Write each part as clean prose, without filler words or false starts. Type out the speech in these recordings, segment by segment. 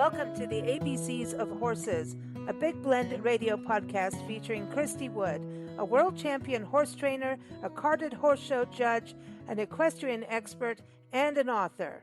Welcome to the ABCs of Horses, a Big Blend radio podcast featuring Christy Wood, a world champion horse trainer, a carded horse show judge, an equestrian expert, and an author.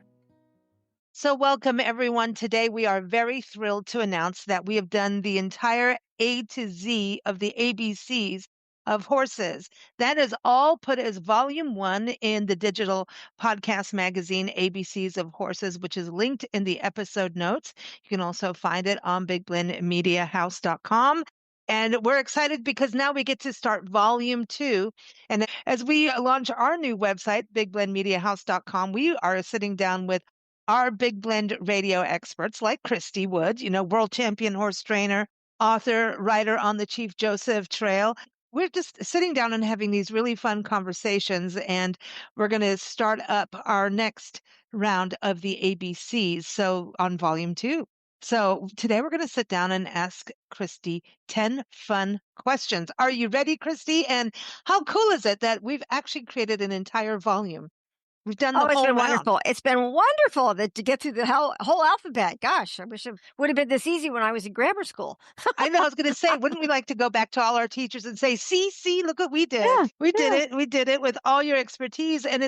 So welcome, everyone. Today we are very thrilled to announce that we have done the entire A to Z of the ABCs of horses. That is all put as volume 1 in the digital podcast magazine, ABCs of Horses, which is linked in the episode notes. You can also find it on bigblendmediahouse.com. And we're excited because now we get to start volume 2. And as we launch our new website, bigblendmediahouse.com, we are sitting down with our Big Blend radio experts like Christy Wood, world champion horse trainer, author, writer on the Chief Joseph Trail. We're just sitting down and having these really fun conversations, and we're going to start up our next round of the ABCs, so on volume 2. So today we're going to sit down and ask Christy 10 fun questions. Are you ready, Christy? And how cool is it that we've actually created an entire volume? We've done the whole it's been round. wonderful. It's been wonderful to get through the whole alphabet. Gosh, I wish it would have been this easy when I was in grammar school. I know, I was going to say, wouldn't we like to go back to all our teachers and say, see, look what we did. Yeah, We did it with all your expertise. And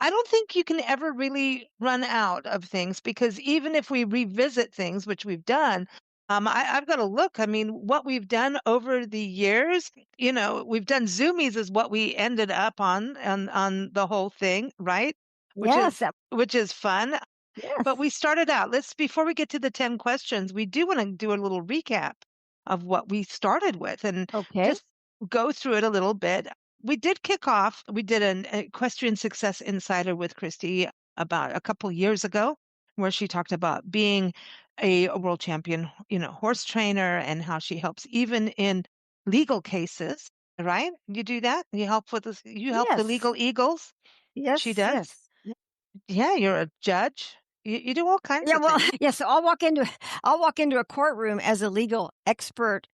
I don't think you can ever really run out of things, because even if we revisit things, which we've done, I've got to look. I mean, what we've done over the years, we've done Zoomies is what we ended up on the whole thing, right? Which is fun. Yes. But we started out, before we get to the 10 questions, we do want to do a little recap of what we started with and just go through it a little bit. We did kick off, we did an Equestrian Success Insider with Christy about a couple years ago, where she talked about being a world champion, horse trainer, and how she helps even in legal cases, right? You do that? You help with this, you help the legal eagles? Yes, She does? Yes. Yeah, you're a judge. You do all kinds of things. So I'll walk into a courtroom as a legal expert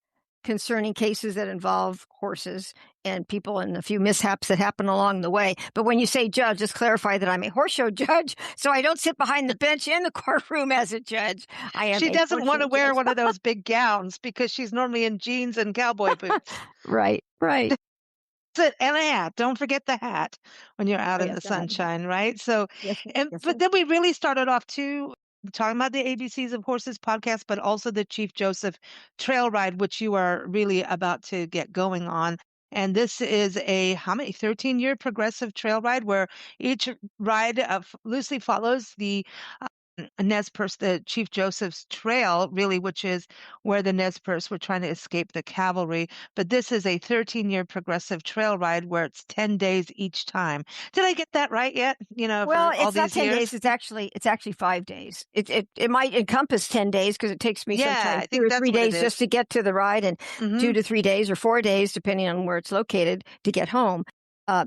concerning cases that involve horses and people and a few mishaps that happen along the way. But when you say judge, just clarify that I'm a horse show judge, so I don't sit behind the bench in the courtroom as a judge. She doesn't want to wear one of those big gowns because she's normally in jeans and cowboy boots. Right. And a hat. Don't forget the hat when you're out in the sunshine, right? So, but then we really started off too talking about the ABCs of Horses podcast, but also the Chief Joseph Trail Ride, which you are really about to get going on. And this is 13-year progressive trail ride where each ride loosely follows the Nez Perce, the Chief Joseph's Trail, really, which is where the Nez Perce were trying to escape the cavalry. But this is a 13-year progressive trail ride where it's 10 days each time. Did I get that right yet? Well, it's not 10 days. It's actually 5 days. It might encompass 10 days because it takes me sometimes 2 or 3 days just to get to the ride, and 2 to 3 days or 4 days, depending on where it's located, to get home.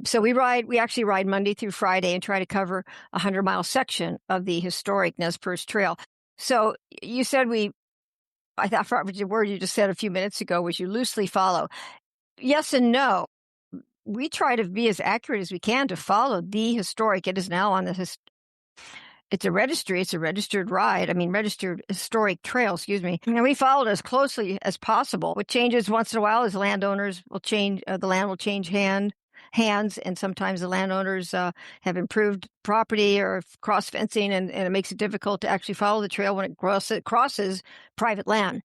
So we actually ride Monday through Friday and try to cover a 100-mile section of the historic Nez Perce Trail. So you said I thought the word you just said a few minutes ago was you loosely follow. Yes and no. We try to be as accurate as we can to follow the historic. It is now on it's a registry. It's a registered ride. Registered historic trail, excuse me. And we followed as closely as possible. What changes once in a while is landowners will change, the land will change hands, and sometimes the landowners have improved property or cross fencing, and it makes it difficult to actually follow the trail when it crosses private land.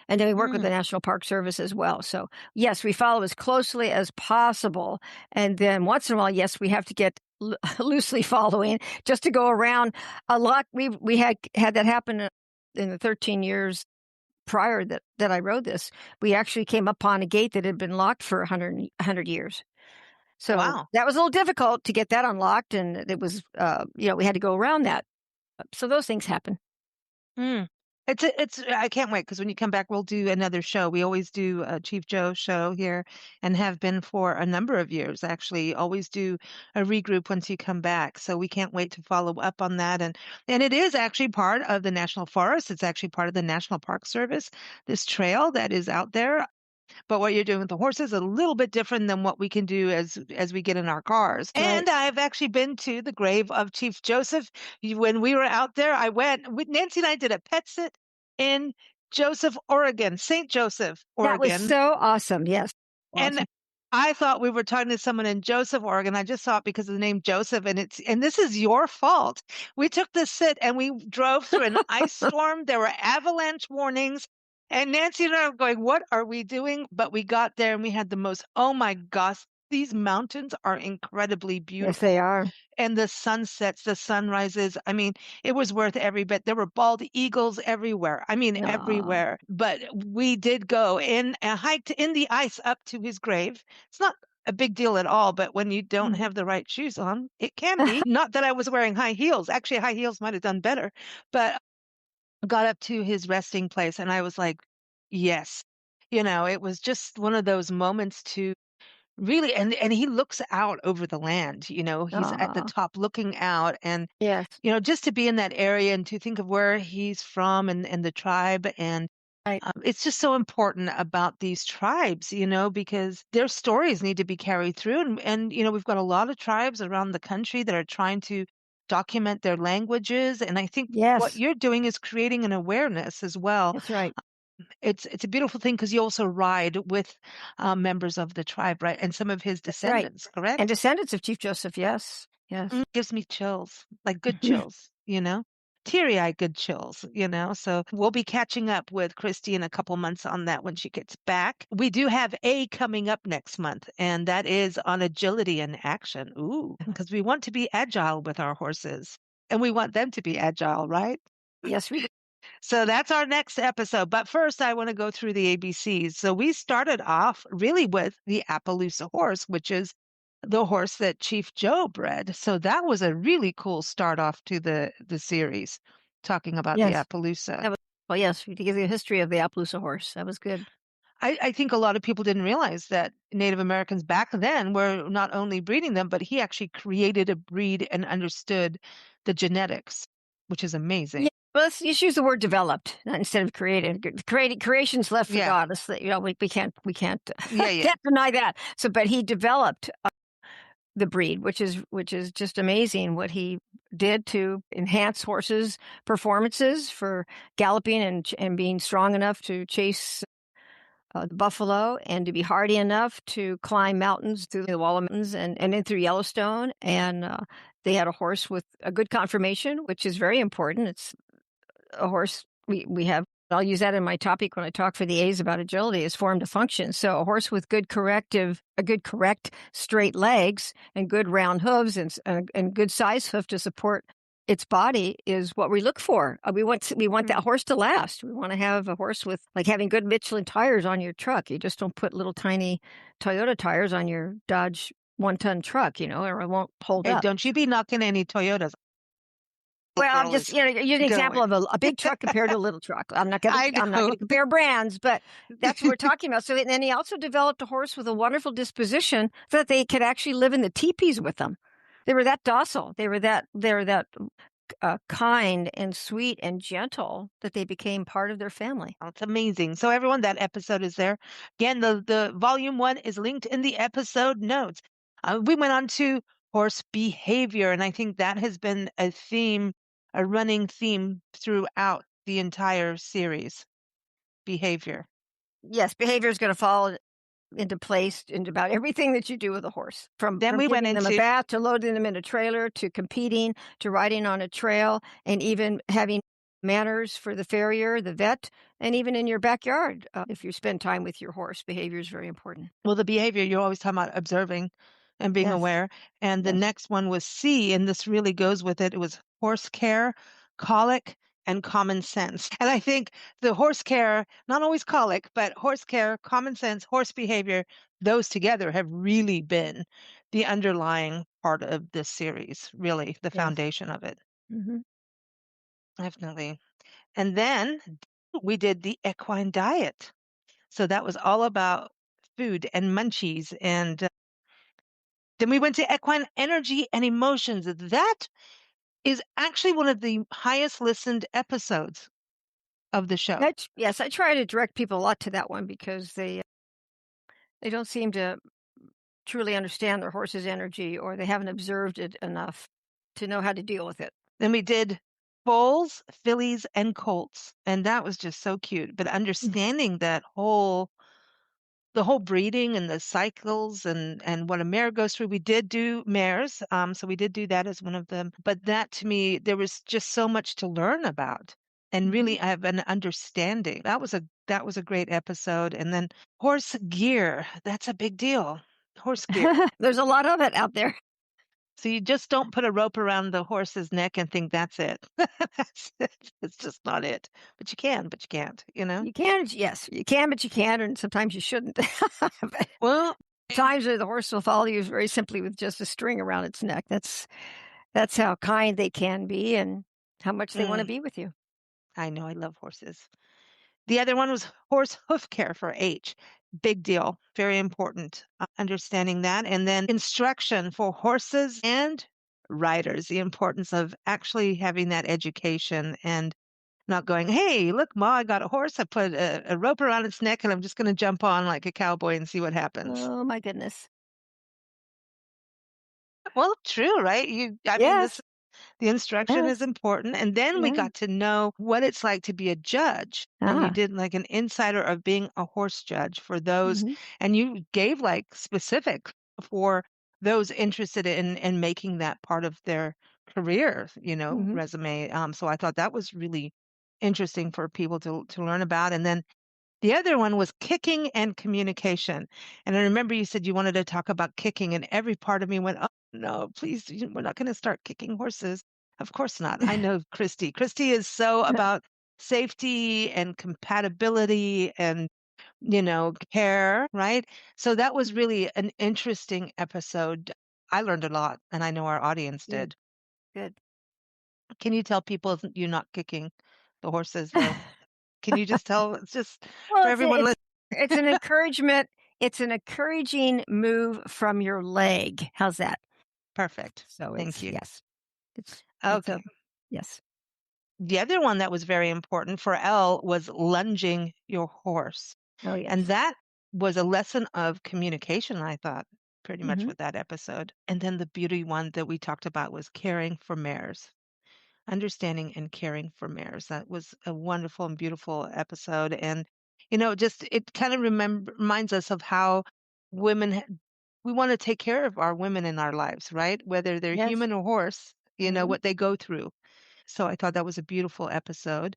And then we work with the National Park Service as well. So yes, we follow as closely as possible. And then once in a while, yes, we have to get loosely following just to go around a lot. We had that happen in the 13 years prior that I rode this. We actually came upon a gate that had been locked for 100 years. So that was a little difficult to get that unlocked, and it was, we had to go around that. So those things happen. I can't wait, because when you come back, we'll do another show. We always do a Chief Joe show here and have been for a number of years, actually. Always do a regroup once you come back. So we can't wait to follow up on that. And it is actually part of the National Forest. It's actually part of the National Park Service, this trail that is out there. But what you're doing with the horses is a little bit different than what we can do as we get in our cars. Right. And I've actually been to the grave of Chief Joseph. When we were out there, I went with Nancy and I did a pet sit in Joseph, Oregon, St. Joseph, Oregon. That was so awesome. Yes. Awesome. And I thought we were talking to someone in Joseph, Oregon. I just saw it because of the name Joseph, and this is your fault. We took this sit and we drove through an ice storm. There were avalanche warnings. And Nancy and I were going, what are we doing? But we got there and we had the most, oh my gosh, these mountains are incredibly beautiful. Yes, they are. And the sunsets, the sunrises. I mean, it was worth every bit. There were bald eagles everywhere. I mean, everywhere. But we did go and hiked in the ice up to his grave. It's not a big deal at all, but when you don't have the right shoes on, it can be. Not that I was wearing high heels. Actually, high heels might have done better. But got up to his resting place and I was like, yes. It was just one of those moments to really, and he looks out over the land, he's at the top looking out. And, yes, just to be in that area and to think of where he's from and the tribe. And right. It's just so important about these tribes, because their stories need to be carried through. And, we've got a lot of tribes around the country that are trying to document their languages. And I think what you're doing is creating an awareness as well. That's right. It's a beautiful thing because you also ride with members of the tribe, right? And some of his descendants, correct? And descendants of Chief Joseph, yes. Yes. Gives me chills, like good chills, teary-eyed good chills, So we'll be catching up with Christy in a couple months on that when she gets back. We do have A coming up next month, and that is on agility and action. Ooh, because we want to be agile with our horses, and we want them to be agile, right? Yes, we do. So that's our next episode. But first, I want to go through the ABCs. So we started off really with the Appaloosa horse, which is the horse that Chief Joe bred. So that was a really cool start off to the series, talking about the Appaloosa. Well, yes, to give you a history of the Appaloosa horse. That was good. I think a lot of people didn't realize that Native Americans back then were not only breeding them, but he actually created a breed and understood the genetics, which is amazing. Yeah. Well, let's just use the word developed instead of created. Creation's left for God. We can't can't deny that. So, but he developed the breed, which is just amazing what he did to enhance horses' performances for galloping and being strong enough to chase the buffalo and to be hardy enough to climb mountains through the Wall of Mountains and in through Yellowstone. And they had a horse with a good conformation, which is very important. It's a horse we have. I'll use that in my topic when I talk for the A's about agility is form to function. So a horse with good correct straight legs and good round hooves and good size hoof to support its body is what we look for. We want that horse to last. We want to have a horse with like having good Michelin tires on your truck. You just don't put little tiny Toyota tires on your Dodge 1-ton truck, or it won't hold up. Don't you be knocking any Toyotas. Well, I'm just use an example of a big truck compared to a little truck. I'm not going to compare brands, but that's what we're talking about. So, and then he also developed a horse with a wonderful disposition so that they could actually live in the teepees with them. They were that docile. They were that kind and sweet and gentle that they became part of their family. Oh, it's amazing. So everyone, that episode is there. Again, the volume 1 is linked in the episode notes. We went on to horse behavior, and I think that has been a running theme throughout the entire series. Behavior. Yes, behavior is going to fall into place in about everything that you do with a horse. From we went into them a bath to loading them in a trailer to competing to riding on a trail and even having manners for the farrier, the vet, and even in your backyard. If you spend time with your horse, behavior is very important. Well, the behavior, you're always talking about observing and being aware. And the next one was C, and this really goes with it. It was horse care, colic, and common sense. And I think the horse care, not always colic, but horse care, common sense, horse behavior, those together have really been the underlying part of this series, really, the foundation of it. Mm-hmm. Definitely. And then we did the equine diet. So that was all about food and munchies. And then we went to equine energy and emotions. That is actually one of the highest listened episodes of the show. Yes, I try to direct people a lot to that one because they They don't seem to truly understand their horse's energy, or they haven't observed it enough to know how to deal with it. Then we did foals, fillies, and colts, and that was just so cute. But understanding the whole breeding and the cycles and what a mare goes through. We did do mares, so we did do that as one of them. But that to me, there was just so much to learn about and really have an understanding. That was a great episode. And then horse gear, that's a big deal. Horse gear. There's a lot of it out there. So you just don't put a rope around the horse's neck and think that's it. That's it. It's just not it. But you can, but you can't, You can, yes, you can, but you can't, and sometimes you shouldn't. Well, times the horse will follow you very simply with just a string around its neck. That's how kind they can be and how much they want to be with you. I know, I love horses. The other one was horse hoof care for H. Big deal. Very important. Understanding that. And then instruction for horses and riders. The importance of actually having that education and not going, hey, look, Ma, I got a horse. I put a rope around its neck and I'm just going to jump on like a cowboy and see what happens. Oh, my goodness. Well, true, right? Yes. The instruction is important. And then we got to know what it's like to be a judge. And you did like an insider of being a horse judge for those. And you gave like specific for those interested in making that part of their career, resume. So I thought that was really interesting for people to learn about. And then the other one was kicking and communication. And I remember you said you wanted to talk about kicking, and every part of me went, oh, no, please, we're not going to start kicking horses. Of course not. I know Christy. Christy is so about safety and compatibility and, care, right? So that was really an interesting episode. I learned a lot, and I know our audience did. Good. Can you tell people you're not kicking the horses, though? Can you just tell? It's just for everyone listening. It's an encouragement. It's an encouraging move from your leg. How's that? Perfect. So thank you. Yes. It's okay. Yes. The other one that was very important for Elle was lunging your horse. Oh, yes. And that was a lesson of communication, I thought, pretty much with that episode. And then the beauty one that we talked about was caring for mares. Understanding and caring for mares. That was a wonderful and beautiful episode. And, just it kind of reminds us of how we want to take care of our women in our lives, right? Whether they're human or horse, what they go through. So I thought that was a beautiful episode.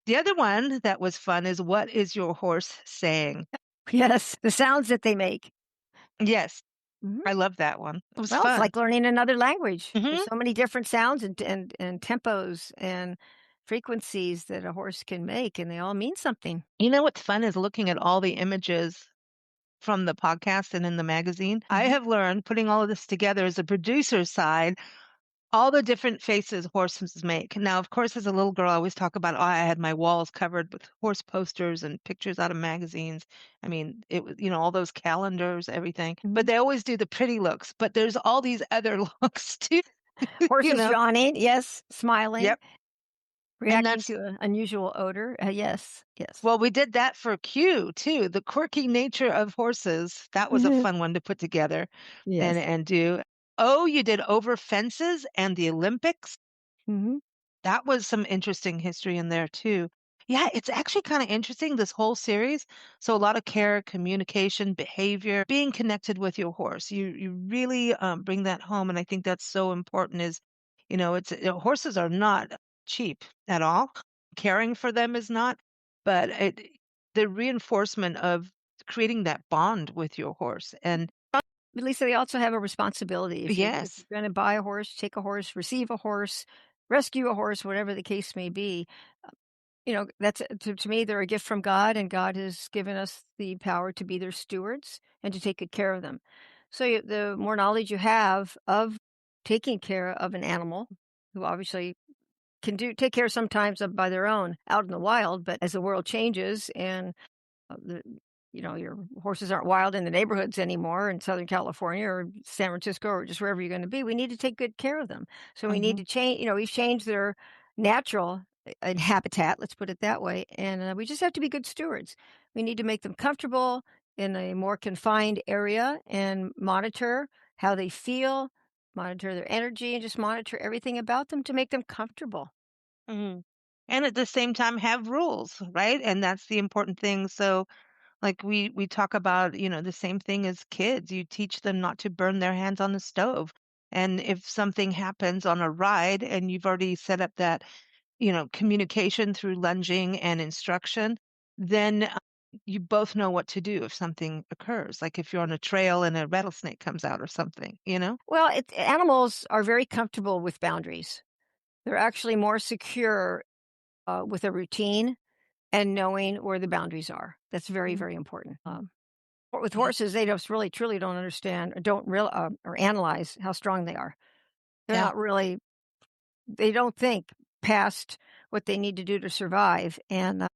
The other one that was fun is, what is your horse saying? Yes, the sounds that they make. Yes. I love that one. It was fun. It's like learning another language. There's so many different sounds and tempos and frequencies that a horse can make, and they all mean something. You know what's fun is looking at all the images from the podcast and in the magazine. I have learned, putting all of this together as a producer's side, all the different faces horses make. Now, of course, as a little girl, I always talk about, I had my walls covered with horse posters and pictures out of magazines. I mean, it was, all those calendars, everything. But they always do the pretty looks. But there's all these other looks too. Horses yawning, yes, smiling. Yep. Reacting to an unusual odor. Yes. Well, we did that for Q too. The quirky nature of horses. That was a fun one to put together and do. Oh, you did over fences and the Olympics. That was some interesting history in there too. Yeah, it's actually kind of interesting, this whole series. So a lot of care, communication, behavior, being connected with your horse. You really bring that home, and I think that's so important. Is horses are not cheap at all. Caring for them is not, but the reinforcement of creating that bond with your horse. And at least they also have a responsibility. If you're going to buy a horse, take a horse, receive a horse, rescue a horse, whatever the case may be, that's to me, they're a gift from God, and God has given us the power to be their stewards and to take good care of them. So the more knowledge you have of taking care of an animal, who obviously can take care sometimes by their own out in the wild, but as the world changes and your horses aren't wild in the neighborhoods anymore in Southern California or San Francisco or just wherever you're going to be, we need to take good care of them. So we need to change, we've changed their natural habitat, let's put it that way. And we just have to be good stewards. We need to make them comfortable in a more confined area and monitor how they feel, monitor their energy, and just monitor everything about them to make them comfortable. Mm-hmm. And at the same time have rules, right? And that's the important thing. So like we talk about, the same thing as kids. You teach them not to burn their hands on the stove. And if something happens on a ride and you've already set up that, communication through lunging and instruction, then you both know what to do if something occurs. Like if you're on a trail and a rattlesnake comes out or something, Well, animals are very comfortable with boundaries. They're actually more secure with a routine and knowing where the boundaries are. That's very, very important. With Yeah. horses, they just really, truly don't understand or don't or analyze how strong they are. They're not really, they don't think past what they need to do to survive. And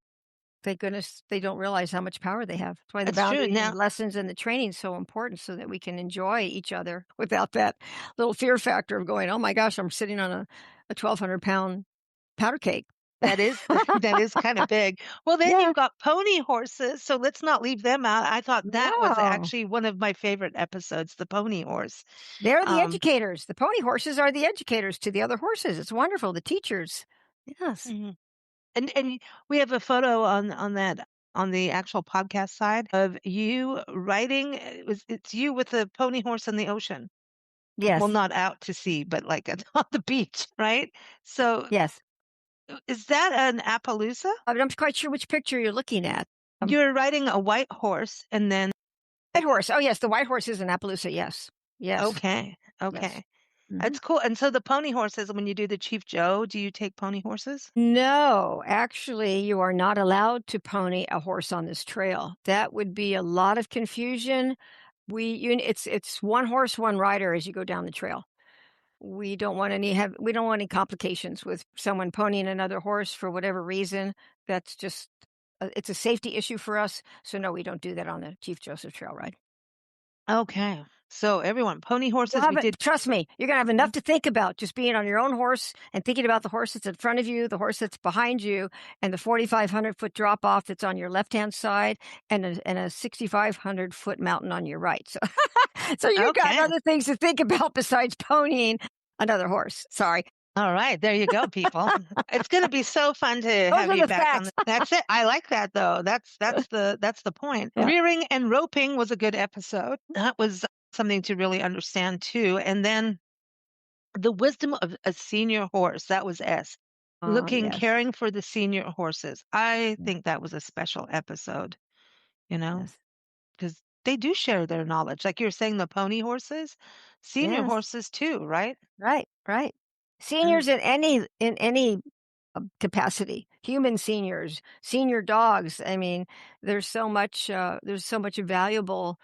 thank goodness they don't realize how much power they have. That's why the That's true. boundaries Now, and lessons and the training is so important so that we can enjoy each other without that little fear factor of going, oh my gosh, I'm sitting on a 1,200-pound powder cake. that is that is kind of big. Well, then Yeah. you've got pony horses, so let's not leave them out. I thought that was No. actually one of my favorite episodes, the pony horse. They're the educators. The pony horses are the educators to the other horses. It's wonderful. The teachers. Yes. Mhm. And we have a photo on the actual podcast side of you riding. It's you with a pony horse in the ocean. Well, Yes. not out to sea, but like on the beach, right? So Yes. is that an Appaloosa? I'm not quite sure which picture you're looking at. You're riding a white horse and then White horse. Oh, yes. The white horse is an Appaloosa. Yes. Yes. okay. Yes. That's cool. And so the pony horses, when you do the Chief Joe, do you take pony horses? No, actually, you are not allowed to pony a horse on this trail. That would be a lot of confusion. It's one horse, one rider as you go down the trail. We don't want any complications with someone ponying another horse for whatever reason. That's just it's a safety issue for us. So no, we don't do that on the Chief Joseph Trail ride. Okay. So everyone, pony horses, we did. Trust me, you're going to have enough to think about just being on your own horse and thinking about the horse that's in front of you, the horse that's behind you, and the 4,500-foot drop off that's on your left-hand side, and a 6,500-foot mountain on your right. So you've got other things to think about besides ponying another horse. Sorry. All right, there you go, people. It's going to be so fun to have you back on. That's it. I like that though. That's the point. Yeah. Rearing and roping was a good episode. That was something to really understand too. And then the wisdom of a senior horse. That was S. Caring for the senior horses. I think that was a special episode. Because they do share their knowledge. Like you're saying, the pony horses, senior horses too, right? Right. Seniors in any capacity, human seniors, senior dogs. I mean, there's so much valuable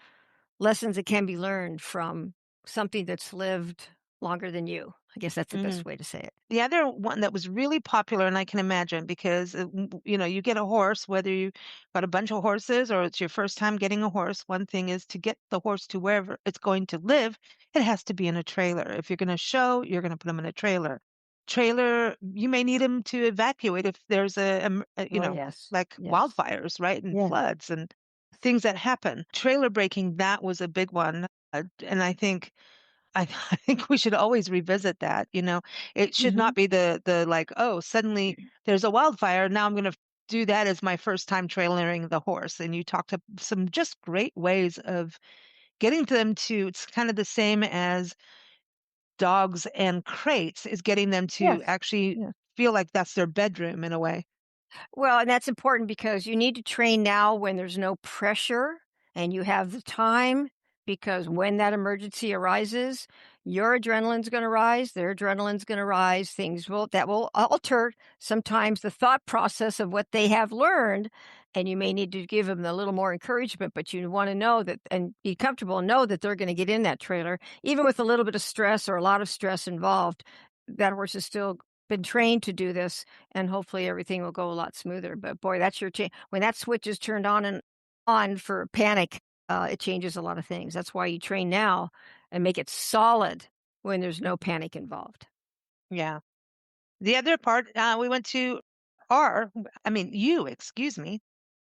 lessons that can be learned from something that's lived longer than you. I guess that's the best way to say it. The other one that was really popular, and I can imagine because, you get a horse, whether you got a bunch of horses or it's your first time getting a horse, one thing is to get the horse to wherever it's going to live, it has to be in a trailer. If you're going to show, you're going to put them in a trailer. Trailer, you may need them to evacuate if there's wildfires, right? And floods and things that happen. Trailer breaking, that was a big one. And I think we should always revisit that. It should not be the like, oh, suddenly there's a wildfire. Now I'm going to do that as my first time trailering the horse. And you talked to some just great ways of getting them to, it's kind of the same as dogs and crates, is getting them to actually feel like that's their bedroom in a way. Well, and that's important because you need to train now when there's no pressure and you have the time, because when that emergency arises, your adrenaline's going to rise, their adrenaline's going to rise. That will alter sometimes the thought process of what they have learned. And you may need to give them a little more encouragement, but you want to know that and be comfortable and know that they're going to get in that trailer, even with a little bit of stress or a lot of stress involved. That horse is still been trained to do this, and hopefully everything will go a lot smoother. But boy, that's your when that switch is turned on and on for panic, it changes a lot of things. That's why you train now and make it solid when there's no panic involved. Yeah. The other part, we went to excuse me,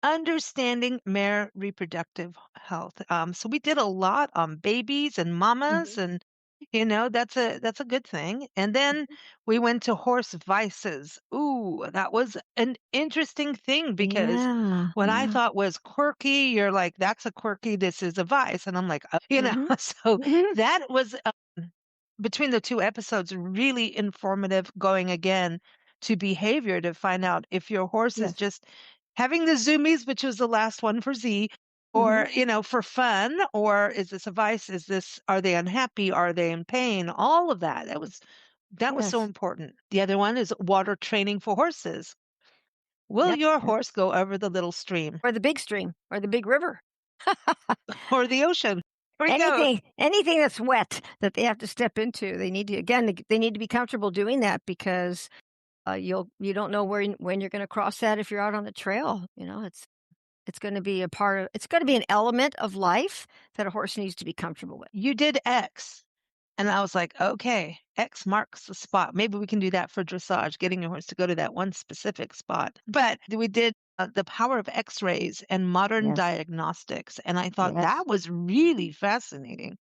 understanding mare reproductive health. So we did a lot on babies and mamas, and that's a good thing. And then we went to horse vices. Ooh, that was an interesting thing because Yeah. what I Yeah. thought was quirky, you're like, that's a quirky, this is a vice. And I'm like, Mm-hmm. so Mm-hmm. that was between the two episodes, really informative going again to behavior to find out if your horse is Yes. just having the zoomies, which was the last one for Z, Mm-hmm. or, for fun, or is this a vice? Are they unhappy? Are they in pain? All of that. That was so Yes. important. The other one is water training for horses. Will Yep. your Yep. horse go over the little stream Or the big stream or the big river. or the ocean? Here we go. Anything that's wet that they have to step into, they need to, again, they need to be comfortable doing that because you don't know when you're going to cross that if you're out on the trail. It's going to be it's going to be an element of life that a horse needs to be comfortable with. You did X. And I was like, okay, X marks the spot. Maybe we can do that for dressage, getting your horse to go to that one specific spot. But we did the power of X-rays and modern Yes. diagnostics. And I thought Yes. that was really fascinating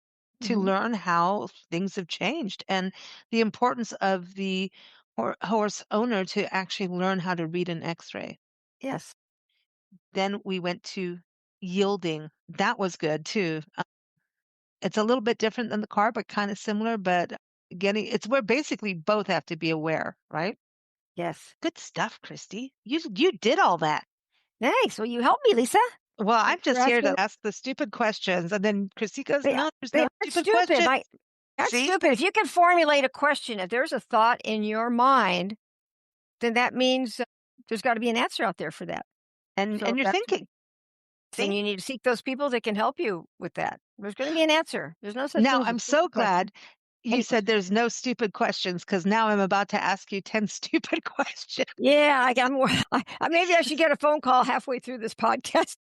to Mm-hmm. learn how things have changed and the importance of the horse owner to actually learn how to read an X-ray. Yes. Then we went to yielding. That was good too. It's a little bit different than the car, but kind of similar, but it's where basically both have to be aware, right? Yes. Good stuff, Christy. You did all that. Thanks. Well, you helped me, Lisa. Well, I'm Thanks for just here asking. to ask the stupid questions. And then Christy goes, They, no, there's they no aren't stupid stupid. question. Aren't See? stupid. If you can formulate a question, if there's a thought in your mind, then that means there's got to be an answer out there for that. And So you're that's thinking. then See? you need to seek those people that can help you with that. There's going to be an answer. There's no such Now, thing as a I'm so stupid question. glad you said Question. there's no stupid questions because now I'm about to ask you 10 stupid questions. Yeah, I got more. Maybe I should get a phone call halfway through this podcast.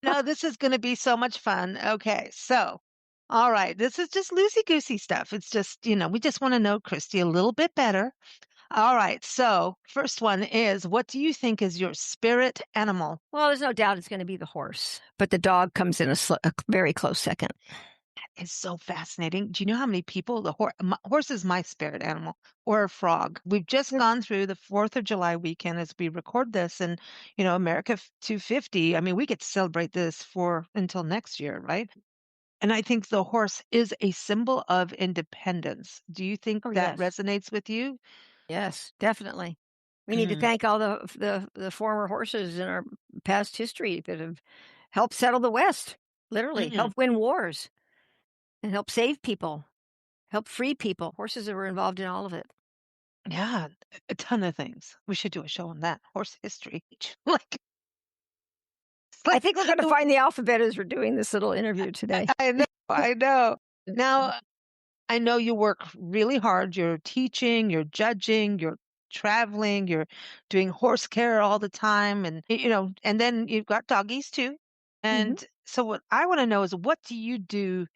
No, this is going to be so much fun. Okay, so, all right, this is just loosey-goosey stuff. It's just, we just want to know Christy a little bit better. All right, so first one is, what do you think is your spirit animal? Well, there's no doubt it's going to be the horse, but the dog comes in a very close second. That is so fascinating. Do you know how many people horse is my spirit animal, or a frog? We've just gone through the 4th of July weekend as we record this, and America 250. I mean, we get to celebrate this for until next year, right? And I think the horse is a symbol of independence. Do you think Oh, that yes. resonates with you? Yes, definitely. We need to thank all the former horses in our past history that have helped settle the West, literally, help win wars and help save people, help free people. Horses that were involved in all of it. Yeah, a ton of things. We should do a show on that horse history. like, I think we're going to find the alphabet as we're doing this little interview today. I know, I know. Now, I know you work really hard. You're teaching, you're judging, you're traveling, you're doing horse care all the time. And, and then you've got doggies too. Mhm. And so what I want to know is what do you do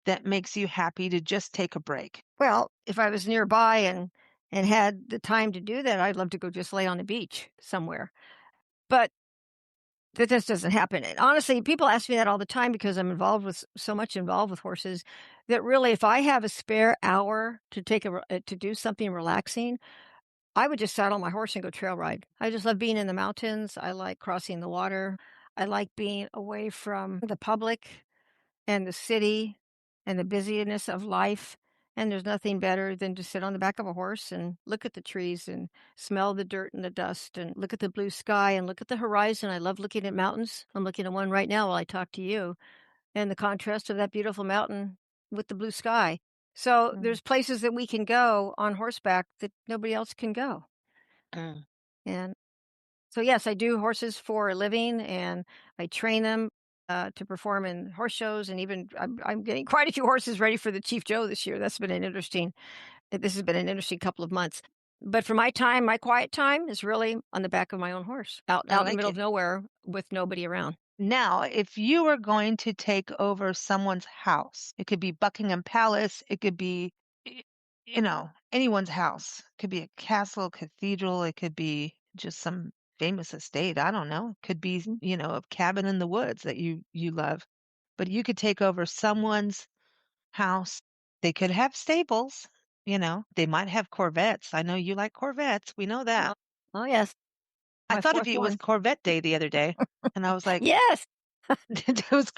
that makes you happy to just take a break? Well, if I was nearby and had the time to do that, I'd love to go just lay on the beach somewhere. But that just doesn't happen. And honestly, people ask me that all the time because I'm so much involved with horses that really, if I have a spare hour to to do something relaxing, I would just saddle my horse and go trail ride. I just love being in the mountains. I like crossing the water. I like being away from the public and the city and the busyness of life. And there's nothing better than to sit on the back of a horse and look at the trees and smell the dirt and the dust and look at the blue sky and look at the horizon. I love looking at mountains. I'm looking at one right now while I talk to you, and the contrast of that beautiful mountain with the blue sky. So Mm, there's places that we can go on horseback that nobody else can go. mm. And so, yes, I do horses for a living, and I train them to perform in horse shows. And even I'm getting quite a few horses ready for the Chief Joe this year. This has been an interesting couple of months. But for my time, my quiet time is really on the back of my own horse, out I in the like middle it. of nowhere with nobody around. Now, if you were going to take over someone's house, it could be Buckingham Palace, it could be, y- anyone's house. It could be a castle, cathedral, it could be just some famous estate. I don't know. Could be, a cabin in the woods that you love. But you could take over someone's house. They could have stables, They might have Corvettes. I know you like Corvettes. We know that. Oh, yes. I My thought of fourth you, it was one. Corvette Day the other day, and I was like, Yes. it was,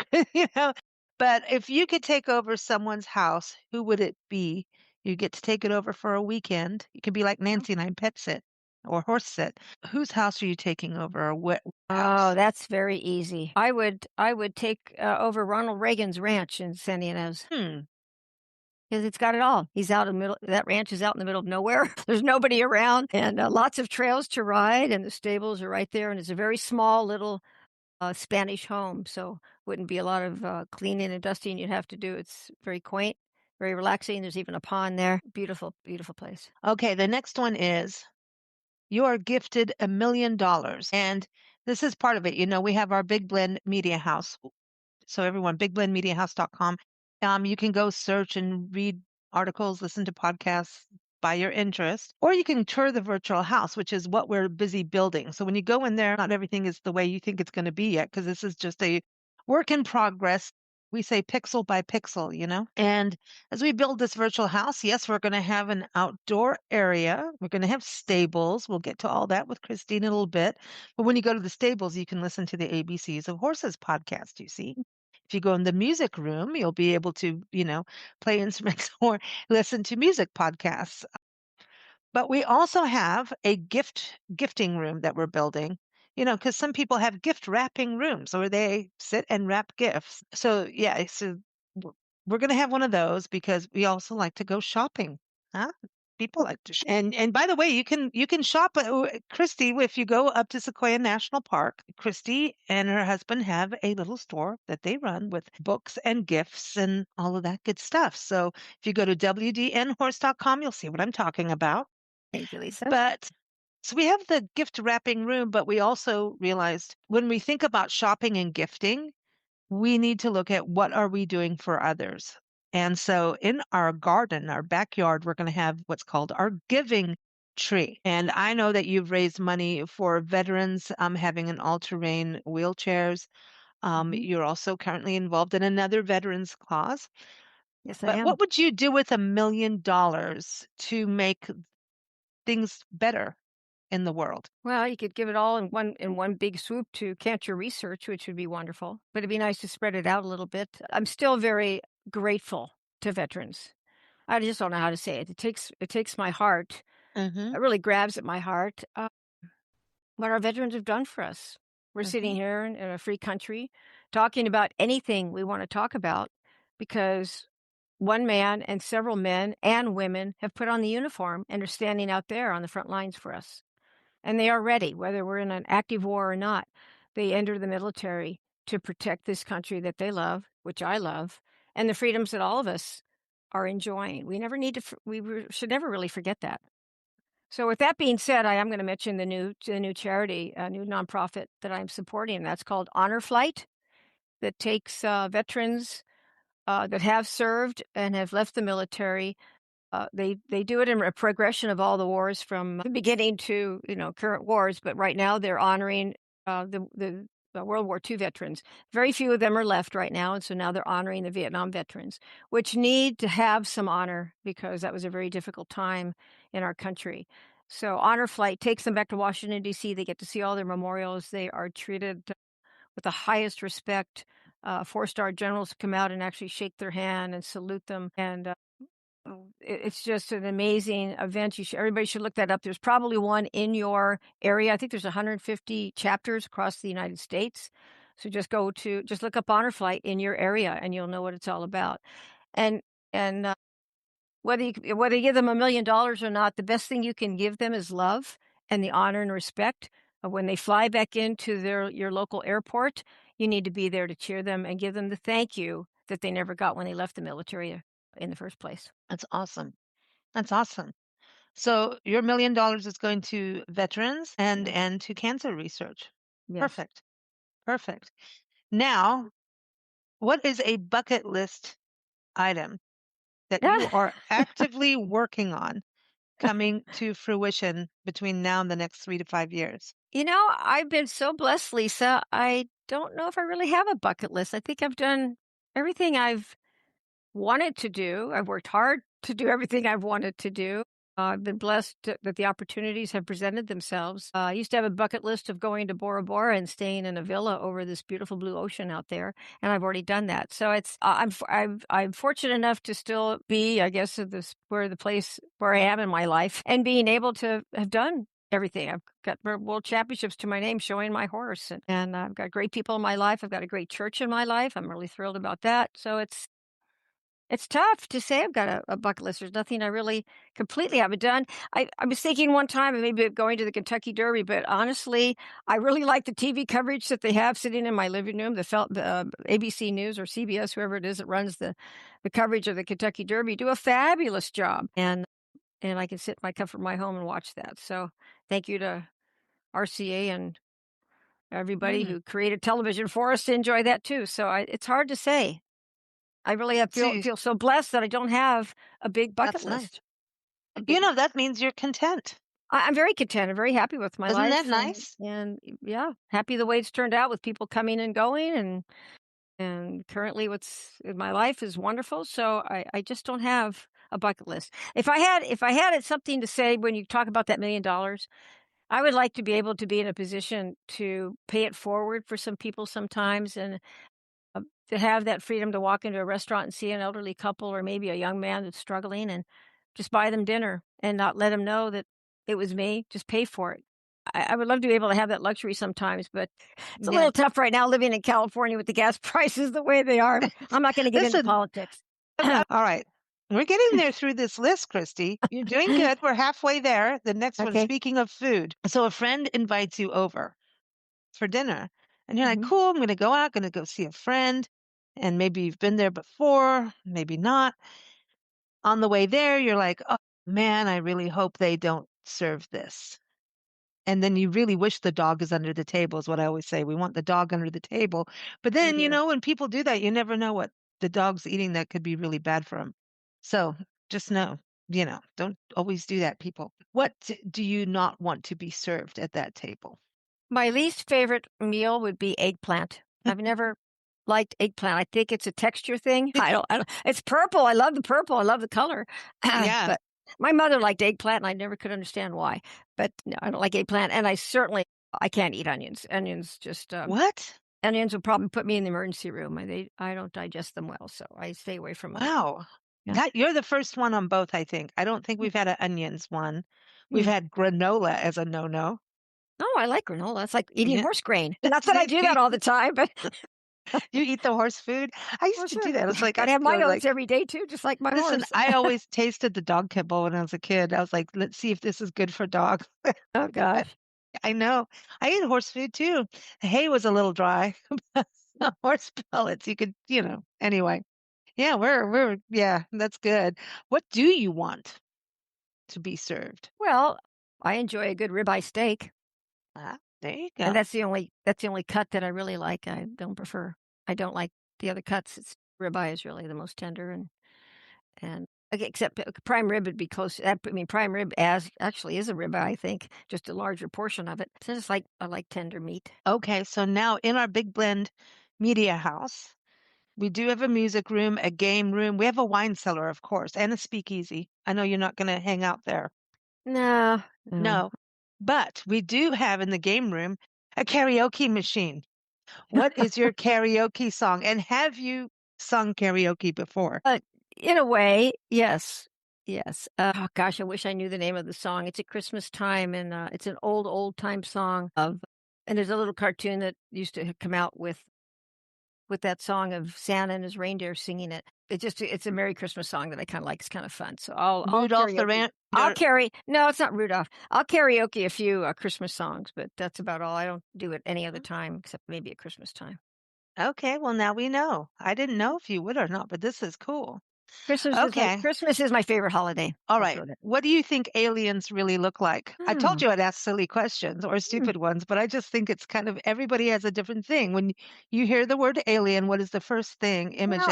But if you could take over someone's house, who would it be? You get to take it over for a weekend. You could be like Nancy and I pet sit or horse sit. Whose house are you taking over, or what Oh, house? that's very easy. I would take over Ronald Reagan's ranch in San Diego. Because it's got it all. He's out in the middle. That ranch is out in the middle of nowhere. There's nobody around, and lots of trails to ride, and the stables are right there. And it's a very small little Spanish home, so wouldn't be a lot of cleaning and dusting you'd have to do. It's very quaint, very relaxing. There's even a pond there. Beautiful, beautiful place. Okay, the next one is you are gifted $1 million. And this is part of it. We have our Big Blend Media House. So everyone, bigblendmediahouse.com. You can go search and read articles, listen to podcasts by your interest, or you can tour the virtual house, which is what we're busy building. So when you go in there, not everything is the way you think it's going to be yet, because this is just a work in progress. We say pixel by pixel, And as we build this virtual house, yes, we're going to have an outdoor area. We're going to have stables. We'll get to all that with Christine in a little bit. But when you go to the stables, you can listen to the ABCs of Horses podcast, you see. If you go in the music room, you'll be able to, play instruments or listen to music podcasts. But we also have a gifting room that we're building, because some people have gift wrapping rooms where they sit and wrap gifts. So yeah, so we're going to have one of those because we also like to go shopping. Huh? People like to shop. And by the way, you can shop, Christy, if you go up to Sequoia National Park. Christy and her husband have a little store that they run with books and gifts and all of that good stuff. So if you go to wdnhorse.com, you'll see what I'm talking about. Thank you, Lisa. But so we have the gift wrapping room, but we also realized when we think about shopping and gifting, we need to look at what are we doing for others. And so in our garden, our backyard, we're going to have what's called our giving tree. And I know that you've raised money for veterans having an all-terrain wheelchairs. You're also currently involved in another veterans cause. Yes, I But am. what would you do with $1 million to make things better in the world? Well, you could give it all in one big swoop to cancer research, which would be wonderful. But it'd be nice to spread it out a little bit. I'm still very grateful to veterans. I just don't know how to say it. It takes my heart. It really grabs at my heart. What our veterans have done for us. We're sitting here in a free country talking about anything we want to talk about because one man and several men and women have put on the uniform and are standing out there on the front lines for us. And they are ready, whether we're in an active war or not. They enter the military to protect this country that they love, which I love, and the freedoms that all of us are enjoying. We should never really forget that. So with that being said, I am going to mention the new charity, a new nonprofit that I'm supporting. That's called Honor Flight, that takes veterans that have served and have left the military. They do it in a progression of all the wars from the beginning to current wars. But right now they're honoring the World War II veterans. Very few of them are left right now, and so now they're honoring the Vietnam veterans, which need to have some honor because that was a very difficult time in our country. So Honor Flight takes them back to Washington, D.C. They get to see all their memorials. They are treated with the highest respect. 4-star generals come out and actually shake their hand and salute them. And it's just an amazing event. Everybody should look that up. There's probably one in your area. I think there's 150 chapters across the United States. So just look up Honor Flight in your area and you'll know what it's all about. And whether you give them $1 million or not, the best thing you can give them is love and the honor and respect. When they fly back into your local airport, you need to be there to cheer them and give them the thank you that they never got when they left the military in the first place. That's awesome. That's awesome. So your $1 million is going to veterans and to cancer research. Yes. Perfect. Perfect. Now, what is a bucket list item that you are actively working on coming to fruition between now and the next 3 to 5 years? I've been so blessed, Lisa. I don't know if I really have a bucket list. I think I've done everything I've wanted to do. I've worked hard to do everything I've wanted to do. I've been blessed that the opportunities have presented themselves. I used to have a bucket list of going to Bora Bora and staying in a villa over this beautiful blue ocean out there, and I've already done that. So I'm fortunate enough to still be, I guess, at the place where I am in my life, and being able to have done everything. I've got world championships to my name showing my horse, and I've got great people in my life. I've got a great church in my life. I'm really thrilled about that. So it's tough to say I've got a bucket list. There's nothing I really completely haven't done. I was thinking one time of maybe going to the Kentucky Derby, but honestly, I really like the TV coverage that they have sitting in my living room. The ABC News or CBS, whoever it is that runs the coverage of the Kentucky Derby, do a fabulous job, and I can sit in my comfort of my home and watch that. So thank you to RCA and everybody who created television for us to enjoy that too. So it's hard to say. I really feel so blessed that I don't have a big bucket list. Nice. That means you're content. I'm very content. I'm very happy with my life. Isn't that nice? And yeah, happy the way it's turned out with people coming and going, and currently what's in my life is wonderful. So I just don't have a bucket list. If I had something to say when you talk about that $1 million, I would like to be able to be in a position to pay it forward for some people sometimes, and to have that freedom to walk into a restaurant and see an elderly couple or maybe a young man that's struggling and just buy them dinner and not let them know that it was me, just pay for it. I would love to be able to have that luxury sometimes, but it's a little tough right now living in California with the gas prices the way they are. I'm not going to get into politics. All right. We're getting there through this list, Christy. You're doing good. We're halfway there. The next one, speaking of food. So a friend invites you over for dinner. And you're like, cool, I'm going to go out, going to go see a friend. And maybe you've been there before, maybe not. On the way there, you're like, oh, man, I really hope they don't serve this. And then you really wish the dog is under the table, is what I always say. We want the dog under the table. But then, when people do that, you never know what the dog's eating that could be really bad for him. So just know, don't always do that, people. What do you not want to be served at that table? My least favorite meal would be eggplant. I've never liked eggplant. I think it's a texture thing. I don't. It's purple. I love the purple. I love the color. Yeah. But my mother liked eggplant, and I never could understand why. But no, I don't like eggplant, and I can't eat onions. Onions just what? Onions would probably put me in the emergency room. I don't digest them well, so I stay away from them. Wow. Yeah. You're the first one on both, I think. I don't think we've had an onions one. We've had granola as a no-no. Oh, I like granola. It's like eating horse grain. Not that I do that all the time, but you eat the horse food. I used to do that. It's like I'd have my oats every day too, just like my horse. I always tasted the dog kibble when I was a kid. I was like, let's see if this is good for dog. Oh gosh. I know. I ate horse food too. The hay was a little dry. Horse pellets. You could, anyway. Yeah, yeah, that's good. What do you want to be served? Well, I enjoy a good ribeye steak. There you go. And that's the only cut that I really like. I don't like the other cuts. Ribeye is really the most tender, and except prime rib would be close. I mean, prime rib actually is a ribeye, I think, just a larger portion of it. So I like tender meat. Okay, so now in our Big Blend Media House, we do have a music room, a game room. We have a wine cellar, of course, and a speakeasy. I know you're not going to hang out there. No. But we do have in the game room a karaoke machine. What is your karaoke song? And have you sung karaoke before? In a way, yes. Yes. Oh gosh, I wish I knew the name of the song. It's at Christmas time, and it's an old time song and there's a little cartoon that used to come out with that song of Santa and his reindeer singing it. It's a Merry Christmas song that I kind of like. It's kind of fun. So I'll carry. No, it's not Rudolph. I'll karaoke a few Christmas songs, but that's about all. I don't do it any other time except maybe at Christmas time. Okay, well now we know. I didn't know if you would or not, but this is cool. Christmas is my favorite holiday. All right. What do you think aliens really look like? I told you I'd ask silly questions or stupid ones, but I just think it's kind of everybody has a different thing. When you hear the word alien, what is the first image?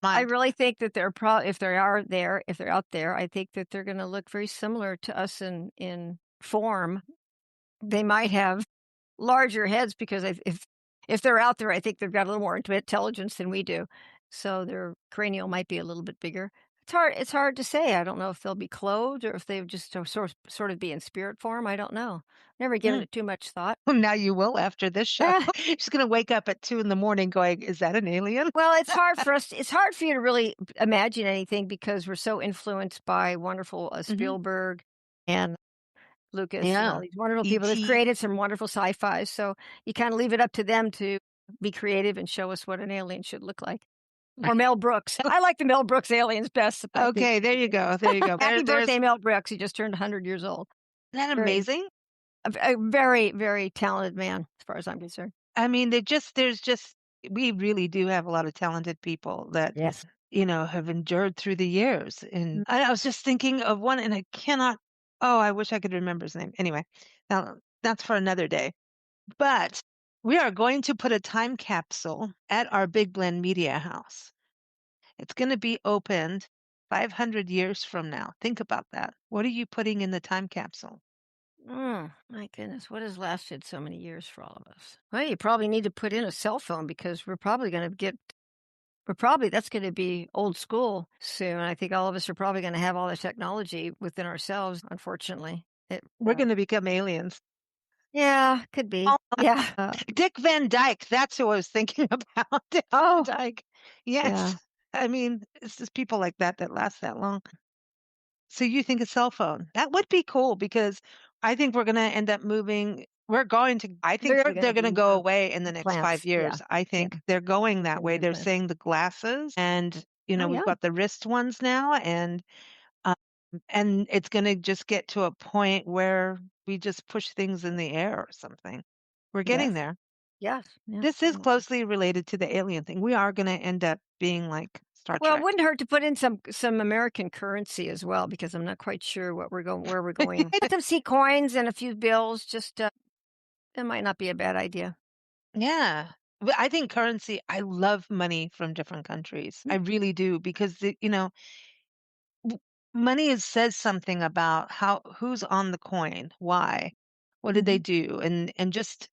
I really think that if they're out there, I think that they're going to look very similar to us in form. They might have larger heads because if they're out there, I think they've got a little more intelligence than we do. So their cranial might be a little bit bigger. It's hard to say. I don't know if they'll be clothed or if they just sort of be in spirit form. I don't know. Never given it too much thought. Now you will after this show. She's going to wake up at 2 a.m. going, is that an alien? Well, it's hard for you to really imagine anything because we're so influenced by wonderful Spielberg and Lucas and all these wonderful people that have created some wonderful sci-fi. So you kind of leave it up to them to be creative and show us what an alien should look like. Or Mel Brooks. I like the Mel Brooks aliens best. Okay, there you go. There you go. Happy birthday, Mel Brooks. He just turned 100 years old. Isn't that amazing? A very, very talented man, as far as I'm concerned. I mean, we really do have a lot of talented people that, have endured through the years. And I was just thinking of one, and I wish I could remember his name. Anyway, now that's for another day. But we are going to put a time capsule at our Big Blend Media House. It's going to be opened 500 years from now. Think about that. What are you putting in the time capsule? My goodness, what has lasted so many years for all of us? Well, you probably need to put in a cell phone because that's going to be old school soon. I think all of us are probably going to have all the technology within ourselves, unfortunately. We're going to become aliens. Yeah, could be. Dick Van Dyke, that's who I was thinking about. Dick Van Dyke. Yes. Yeah. I mean, it's just people like that last that long. So you think a cell phone? That would be cool because I think we're going to end up moving. I think they're going to go away in the next 5 years. Yeah. I think they're going that way. They're saying the glasses and, we've got the wrist ones now and it's going to just get to a point where we just push things in the air or something. We're getting there. Yes. This is closely related to the alien thing. We are going to end up being like Star Trek. Well, it wouldn't hurt to put in some American currency as well, because I'm not quite sure where we're going. Some sea coins and a few bills. Just it might not be a bad idea. Yeah. I think currency. I love money from different countries. I really do because money says something about who's on the coin, why, what did they do, and just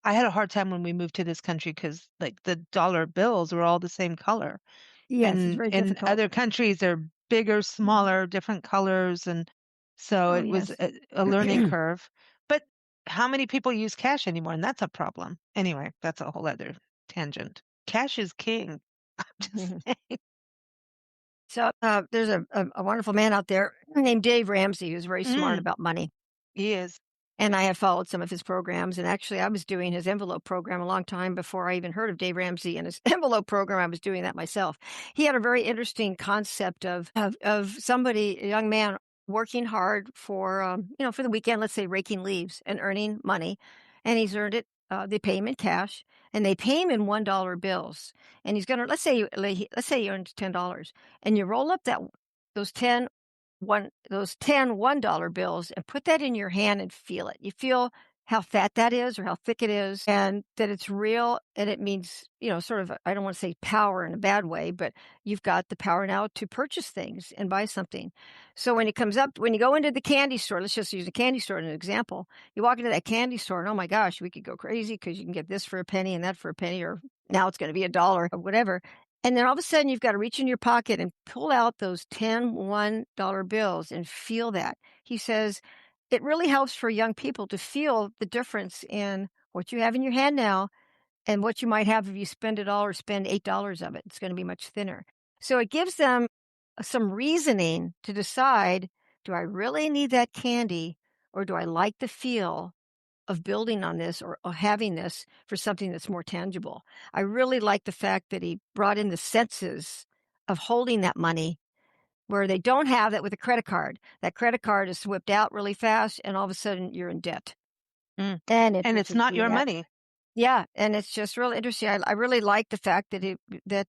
I had a hard time when we moved to this country because like the dollar bills were all the same color. Yes, and it's very in difficult. other countries they're bigger, smaller, different colors, and so it was a learning curve. But how many people use cash anymore? And that's a problem. Anyway, that's a whole other tangent. Cash is king. I'm just saying. So there's a wonderful man out there named Dave Ramsey who's very smart about money. He is. And I have followed some of his programs. And actually, I was doing his envelope program a long time before I even heard of Dave Ramsey and his envelope program. I was doing that myself. He had a very interesting concept of somebody, a young man, working hard for the weekend, let's say raking leaves and earning money. And he's earned it. They pay him in cash, and they pay him in $1 bills. And he's gonna let's say he earns $10, and you roll up those 10 $1 bills and put that in your hand and feel it. You feel how fat that is or how thick it is, and that it's real, and it means, sort of, I don't want to say power in a bad way, but you've got the power now to purchase things and buy something. So when you go into the candy store, let's just use a candy store as an example. You walk into that candy store and, oh my gosh, we could go crazy because you can get this for a penny and that for a penny, or now it's going to be $1 or whatever. And then all of a sudden you've got to reach in your pocket and pull out those 10 $1 bills and feel that. He says, it really helps for young people to feel the difference in what you have in your hand now and what you might have if you spend it all or spend $8 of it. It's going to be much thinner. So it gives them some reasoning to decide, do I really need that candy, or do I like the feel of building on this or having this for something that's more tangible? I really like the fact that he brought in the senses of holding that money, where they don't have that with a credit card. That credit card is whipped out really fast, and all of a sudden you're in debt. And it's not your money. Yeah, and it's just really interesting. I really like the fact that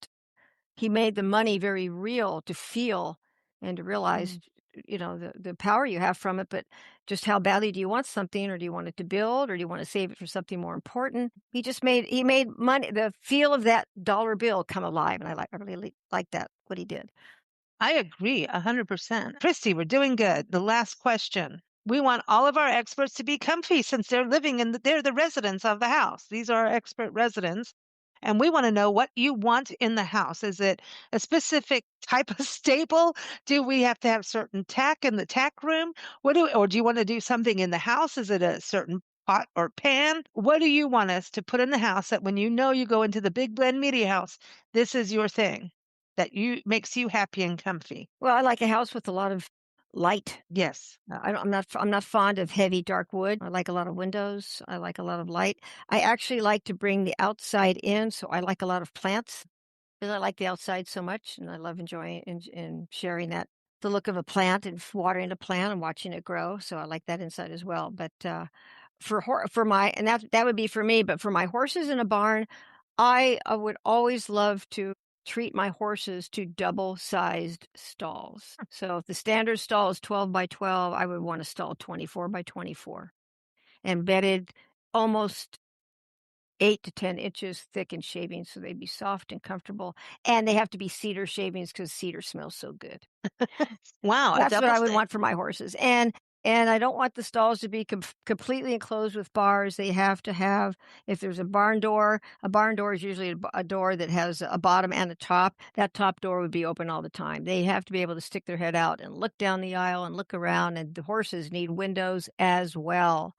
he made the money very real to feel and to realize, the power you have from it, but just how badly do you want something, or do you want it to build, or do you want to save it for something more important? He made money, the feel of that dollar bill come alive, and I really like that, what he did. I agree 100%. Christy, we're doing good. The last question. We want all of our experts to be comfy since they're they're the residents of the house. These are our expert residents. And we want to know what you want in the house. Is it a specific type of stable? Do we have to have certain tack in the tack room? Or do you want to do something in the house? Is it a certain pot or pan? What do you want us to put in the house that when you go into the Big Blend Media House, this is your thing that makes you happy and comfy? Well, I like a house with a lot of light. Yes. I'm not fond of heavy dark wood. I like a lot of windows. I like a lot of light. I actually like to bring the outside in, so I like a lot of plants because I like the outside so much, and I love enjoying and sharing that the look of a plant and watering a plant and watching it grow. So I like that inside as well. But for my and that would be for me. But for my horses in a barn, I would always love to treat my horses to double-sized stalls. So if the standard stall is 12 by 12, I would want a stall 24 by 24 and bedded almost 8 to 10 inches thick in shavings so they'd be soft and comfortable. And they have to be cedar shavings because cedar smells so good. Wow. That's what I would want for my horses. And I don't want the stalls to be completely enclosed with bars. They have to have, if there's a barn door is usually a door that has a bottom and a top. That top door would be open all the time. They have to be able to stick their head out and look down the aisle and look around. And the horses need windows as well.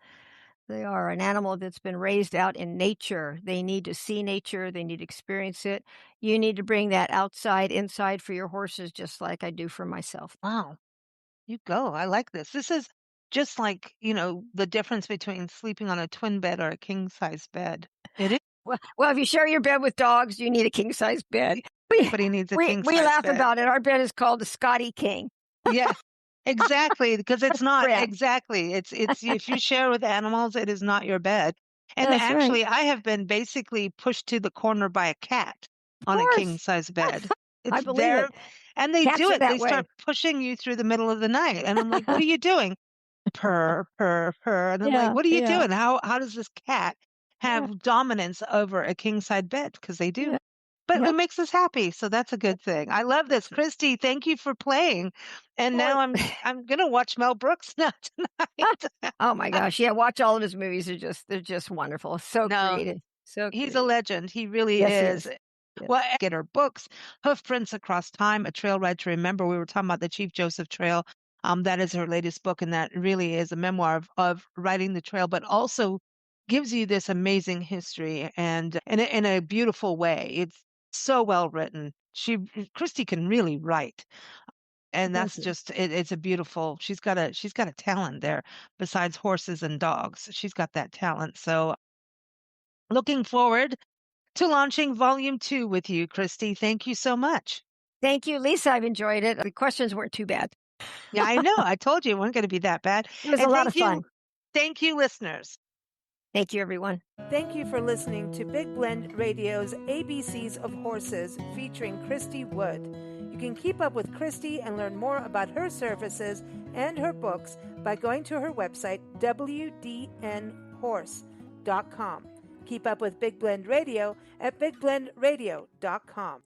They are an animal that's been raised out in nature. They need to see nature. They need to experience it. You need to bring that outside, inside for your horses, just like I do for myself. Wow. You go. I like this. This is just like, the difference between sleeping on a twin bed or a king size bed. It is. Well, if you share your bed with dogs, you need a king size bed. Everybody needs a king size bed. We laugh about it. Our bed is called the Scotty King. Yeah, exactly. Because it's not exactly. It's if you share with animals, it is not your bed. And That's actually, right. I have been basically pushed to the corner by a cat on a king size bed. I believe it. And they Cats do it. They way. start pushing you through the middle of the night. And I'm like, what are you doing? Purr, purr, purr. And I'm like, what are you doing? How does this cat have dominance over a king size bed? Because they do. But it makes us happy. So that's a good thing. I love this. Christy, thank you for playing. And now I'm gonna watch Mel Brooks now tonight. Oh my gosh. Yeah, watch all of his movies. They're just wonderful. So creative. So he's a legend. He really is. Yes. Well, get her books, Hoofprints Across Time, A Trail Ride to Remember. We were talking about the Chief Joseph Trail. That is her latest book, and that really is a memoir of riding the trail, but also gives you this amazing history and in a beautiful way. It's so well written. Christy can really write. And that's just it's a beautiful, she's got a talent there besides horses and dogs. She's got that talent. So looking forward to launching volume 2 with you, Christy. Thank you so much. Thank you, Lisa. I've enjoyed it. The questions weren't too bad. Yeah, I know. I told you it wasn't going to be that bad. It was a lot of fun. Thank you, listeners. Thank you, everyone. Thank you for listening to Big Blend Radio's ABCs of Horses featuring Christy Wood. You can keep up with Christy and learn more about her services and her books by going to her website, wdnhorse.com. Keep up with Big Blend Radio at bigblendradio.com.